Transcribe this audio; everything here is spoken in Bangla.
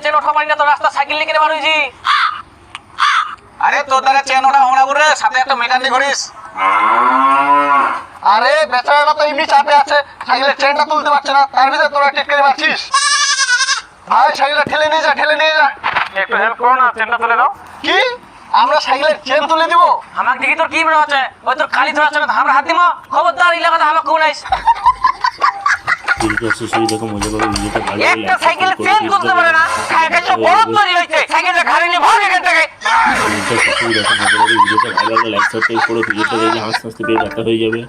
চেন ওঠা পারি না তো রাস্তা সাইকেল নিয়ে কেন বার হয়েছি। আরে তোর দ্বারা চেন ওঠা হোনা করে সাথে একটা মেকানিক ঘুরিস। আরে বেচারাটা তো এমনি চাপে আছে, সাইকেলের চেনটা তুলতে পারছে না, তার ভিতরে তোরা টিটকারি মারছিস। আরে সাইকেলটা ঠেলে নিয়ে যা, ঠেলে নিয়ে যা। একটু হেল্প করো না, চেনটা তুলে দাও। কি আমরা সাইকেলের চেন তুলে দিব? আমাকে দেখি তোর কি মনে হচ্ছে ওই তোর কালি ধরা আছে না, আমরা হাত দিব। খবরদার এলাকাতে আমাকে কোন আইস। একটা সাইকেলের চেন তুলতে পারে না, সাইকেল তো বড় তৈরি হইছে, সাইকেলটা ঘাড়ে নিয়ে ভাগ এখান থেকে। ভিডিওটা ভালো লাগলে লাইক সাবস্ক্রাইব করো, ভিডিওটা দেখলে হাসতে হাসতে পেয়ে ব্যথা হয়ে যাবে।